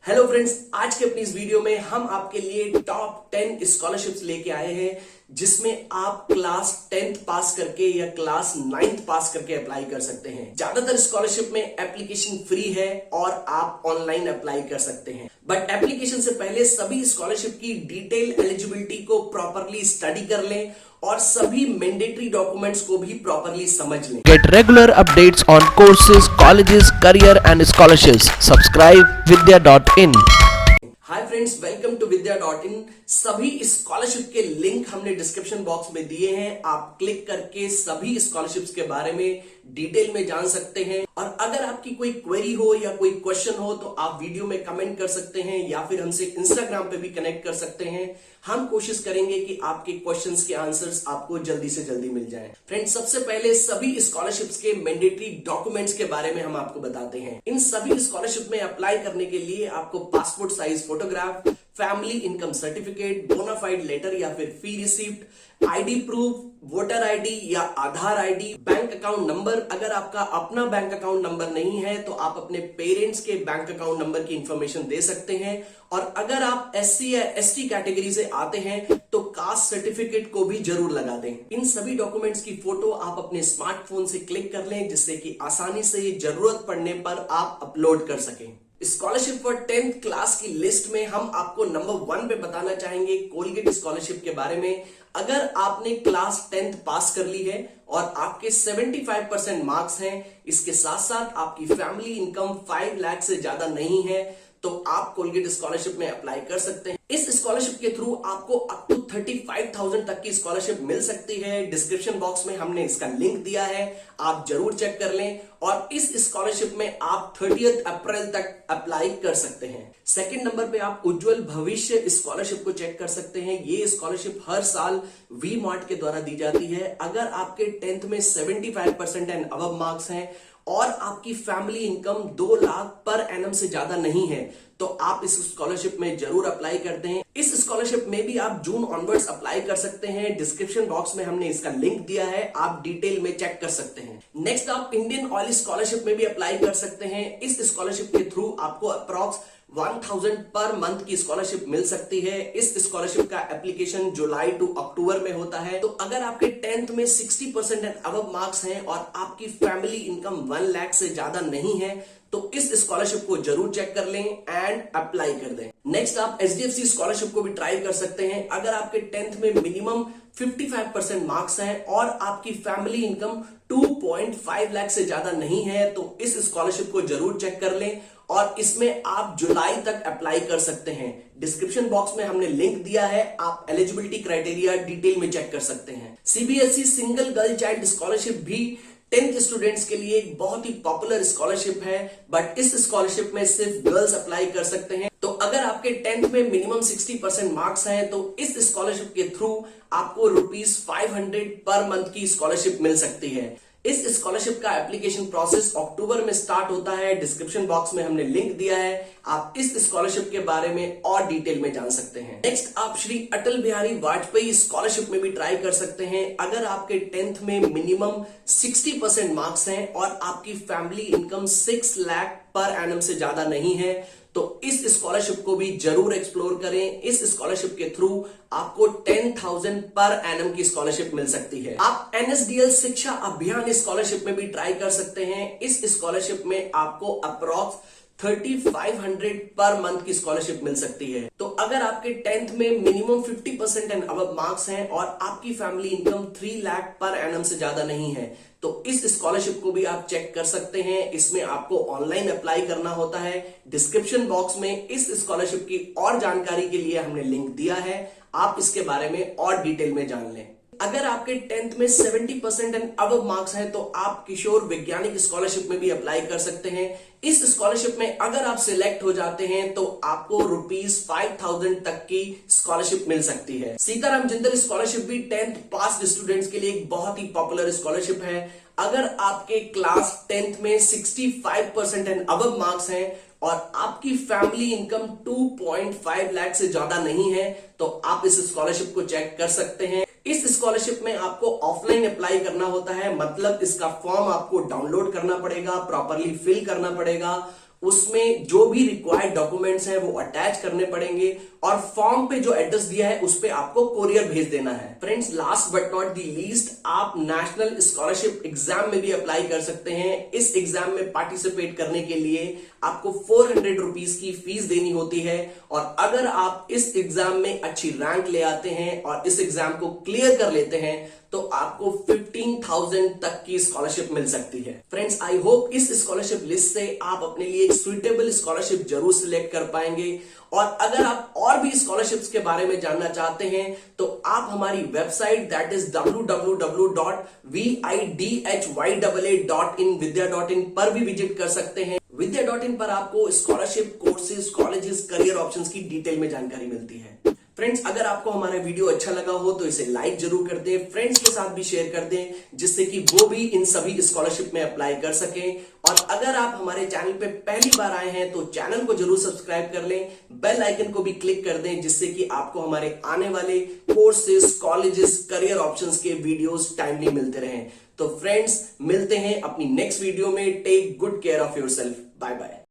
Hello friends, आज के अपनी इस वीडियो में हम आपके लिए टॉप 10 स्कॉलरशिप्स लेके आए हैं जिसमें आप क्लास 10th पास करके या क्लास 9th पास करके अप्लाई कर सकते हैं। ज्यादातर स्कॉलरशिप में एप्लीकेशन फ्री है और आप ऑनलाइन अप्लाई कर सकते हैं, बट एप्लीकेशन से पहले सभी स्कॉलरशिप की डिटेल एलिजिबिलिटी को प्रॉपरली स्टडी कर लें और सभी मैंडेटरी डॉक्यूमेंट्स को भी प्रॉपरली समझ लें। Get regular updates on courses, colleges, career and scholarships. Subscribe vidya.in. Hi friends, welcome to विद्या.in। सभी स्कॉलरशिप के लिंक हमने डिस्क्रिप्शन बॉक्स में दिए हैं। आप क्लिक करके सभी स्कॉलरशिप्स के बारे में डिटेल में जान सकते हैं। और अगर आपकी कोई क्वेरी हो या कोई क्वेश्चन हो तो आप वीडियो में कमेंट कर सकते हैं या फिर हमसे इंस्टाग्राम पे भी कनेक्ट कर सकते हैं। हम कोशिश करेंगे कि आपके क्वेश्चंस के आंसर्स आपको जल्दी से जल्दी मिल जाएं। फ्रेंड्स, सबसे पहले सभी स्कॉलरशिप्स के मैंडेटरी डॉक्यूमेंट्स के बारे में हम आपको बताते हैं। इन सभी स्कॉलरशिप में अप्लाई करने के लिए आपको passport size photograph, family income certificate, bonafide letter या फिर fee receipt, ID proof, voter ID या Aadhaar ID, bank account number. अगर आपका अपना बैंक अकाउंट नंबर नहीं है तो आप अपने पेरेंट्स के बैंक अकाउंट नंबर की इंफॉर्मेशन दे सकते हैं। और अगर आप एससी या एसटी कैटेगरी से आते हैं तो कास्ट सर्टिफिकेट को भी जरूर लगा दें। इन सभी डॉक्यूमेंट्स की फोटो आप अपने स्मार्टफोन से क्लिक कर लें जिससे कि आसानी से जरूरत पड़ने पर आप अपलोड कर सकें। स्कॉलरशिप फॉर 10th क्लास की लिस्ट में हम आपको नंबर 1 पे बताना चाहेंगे कोलगेट स्कॉलरशिप के बारे में। अगर आपने क्लास 10th पास कर ली है और आपके 75% मार्क्स हैं, इसके साथ साथ आपकी फैमिली इनकम 5 लाख से ज्यादा नहीं है, तो आप कोलगेट स्कॉलरशिप में अप्लाई कर सकते हैं। इस स्कॉलरशिप के थ्रू आपको अप टू 35,000 तक की स्कॉलरशिप मिल सकती है। डिस्क्रिप्शन बॉक्स में हमने इसका लिंक दिया है, आप जरूर चेक कर लें। और इस स्कॉलरशिप में आप 30 अप्रैल तक अप्लाई कर सकते हैं। सेकंड नंबर पे आप उज्जवल भविष्य स्कॉलरशिप को चेक कर सकते हैं। ये स्कॉलरशिप हर साल वी मार्ट के द्वारा दी जाती है। अगर आपके 10th में 75% एंड अबव मार्क्स हैं और आपकी family income 2 lakh per annum से ज्यादा नहीं है तो आप इस स्कॉलरशिप में जरूर अप्लाई करते हैं। इस स्कॉलरशिप में भी आप जून ऑनवर्ड्स अप्लाई कर सकते हैं। डिस्क्रिप्शन बॉक्स में हमने इसका लिंक दिया है, आप डिटेल में चेक कर सकते हैं। नेक्स्ट, आप इंडियन ऑयल स्कॉलरशिप में भी अप्लाई कर सकते हैं। इस स्कॉलरशिप के थ्रू आपको अप्रॉक्स 1000 पर मंथ की स्कॉलरशिप मिल सकती है। इस स्कॉलरशिप का एप्लीकेशन जुलाई टू अक्टूबर में होता है। तो अगर आपके 10th में 60% एंड अबव मार्क्स हैं और आपकी फैमिली इनकम 1 लाख से ज्यादा नहीं है तो इस स्कॉलरशिप को जरूर चेक कर लें एंड अप्लाई कर दें। नेक्स्ट, आप एचडीएफसी स्कॉलरशिप को भी ट्राई कर सकते हैं। अगर आपके 10th में मिनिमम 55% मार्क्स हैं और आपकी फैमिली इनकम 2.5 लाख से ज्यादा नहीं है तो इस स्कॉलरशिप को जरूर चेक कर लें और इसमें आप जुलाई तक अप्लाई कर सकते हैं। डिस्क्रिप्शन बॉक्स में हमने लिंक दिया है, आप एलिजिबिलिटी क्राइटेरिया डिटेल में चेक कर सकते हैं। CBSE single girl child scholarship भी 10th स्टूडेंट्स के लिए एक बहुत ही पॉपुलर स्कॉलरशिप है, बट इस स्कॉलरशिप में सिर्फ गर्ल्स अप्लाई कर सकते हैं। तो अगर आपके 10th में मिनिमम 60% मार्क्स हैं तो इस स्कॉलरशिप के थ्रू आपको ₹500 पर मंथ की स्कॉलरशिप मिल सकती है। इस स्कॉलरशिप का एप्लीकेशन प्रोसेस अक्टूबर में स्टार्ट होता है। डिस्क्रिप्शन बॉक्स में हमने लिंक दिया है, आप इस स्कॉलरशिप के बारे में और डिटेल में जान सकते हैं। नेक्स्ट, आप श्री अटल बिहारी वाजपेयी स्कॉलरशिप में भी ट्राई कर सकते हैं। अगर आपके 10th में मिनिमम 60% मार्क्स हैं और आपकी family income 6 lakh per annum से ज्यादा नहीं है तो इस स्कॉलरशिप को भी जरूर एक्सप्लोर करें। इस स्कॉलरशिप के थ्रू आपको 10,000 पर एनम की स्कॉलरशिप मिल सकती है। आप एनएसडीएल शिक्षा अभियान स्कॉलरशिप में भी ट्राई कर सकते हैं। इस स्कॉलरशिप में आपको अप्रॉक्स 3500 पर मंथ की स्कॉलरशिप मिल सकती है। तो अगर आपके 10th में मिनिमम 50% एंड अबव मार्क्स हैं और आपकी family income 3 lakh per annum से ज्यादा नहीं है तो इस स्कॉलरशिप को भी आप चेक कर सकते हैं। इसमें आपको ऑनलाइन अप्लाई करना होता है। डिस्क्रिप्शन बॉक्स में इस स्कॉलरशिप की और जानकारी के लिए हमने लिंक दिया है, आप इसके बारे में और डिटेल में जान लें। अगर आपके 10th में 70% एंड अबव मार्क्स हैं तो आप किशोर वैज्ञानिक स्कॉलरशिप में भी अप्लाई कर सकते हैं। इस स्कॉलरशिप में अगर आप सिलेक्ट हो जाते हैं तो आपको ₹5,000 तक की स्कॉलरशिप मिल सकती है। सीताराम जिंदल स्कॉलरशिप भी 10th पास स्टूडेंट्स के लिए एक बहुत ही पॉपुलर स्कॉलरशिप है। अगर आपके क्लास 10th में 65% एंड अबव मार्क्स हैं और आपकी फैमिली इनकम 2.5 लाख से ज्यादा नहीं है तो आप इस स्कॉलरशिप को चेक कर सकते हैं। इस स्कॉलरशिप में आपको ऑफलाइन अप्लाई करना होता है, मतलब इसका फॉर्म आपको डाउनलोड करना पड़ेगा, प्रॉपरली फिल करना पड़ेगा उसमें जो भी रिक्वायर्ड डॉक्यूमेंट्स हैं वो अटैच करने पड़ेंगे और फॉर्म पे जो एड्रेस दिया है उस पे आपको कोरियर भेज देना है। Friends, last but not the least, आप नेशनल स्कॉलरशिप एग्जाम में भी अप्लाई कर सकते हैं। इस एग्जाम में पार्टिसिपेट करने के लिए आपको 400 रुपीज की फीस देनी होती है और अगर आप इस एग्जाम में अच्छी रैंक ले आते हैं और इस एग्जाम को क्लियर कर लेते हैं तो आपको 15,000 तक की स्कॉलरशिप मिल सकती है। फ्रेंड्स, आई होप इस स्कॉलरशिप लिस्ट से आप अपने लिए एक सुइटेबल स्कॉलरशिप जरूर सिलेक्ट कर पाएंगे। और अगर आप और भी स्कॉलरशिप्स के बारे में जानना चाहते हैं तो आप हमारी website that is www.vidhyaa.in vidya.in पर भी विजिट कर सकते हैं। vidya.in पर आपको scholarship, courses, colleges, career options की डिटेल में जानकारी मिलती है। फ्रेंड्स, अगर आपको हमारा वीडियो अच्छा लगा हो तो इसे लाइक जरूर कर दें, फ्रेंड्स के साथ भी शेयर कर दें जिससे कि वो भी इन सभी स्कॉलरशिप में अप्लाई कर सकें। और अगर आप हमारे चैनल पे पहली बार आए हैं तो चैनल को जरूर सब्सक्राइब कर लें, बेल आइकन को भी क्लिक कर दें जिससे कि आपको हमारे आने वाले कोर्सेज, कॉलेजेस, करियर ऑप्शंस के वीडियोस टाइमली मिलते रहें। तो फ्रेंड्स, मिलते हैं अपनी नेक्स्ट वीडियो में। Take good care of yourself. Bye bye.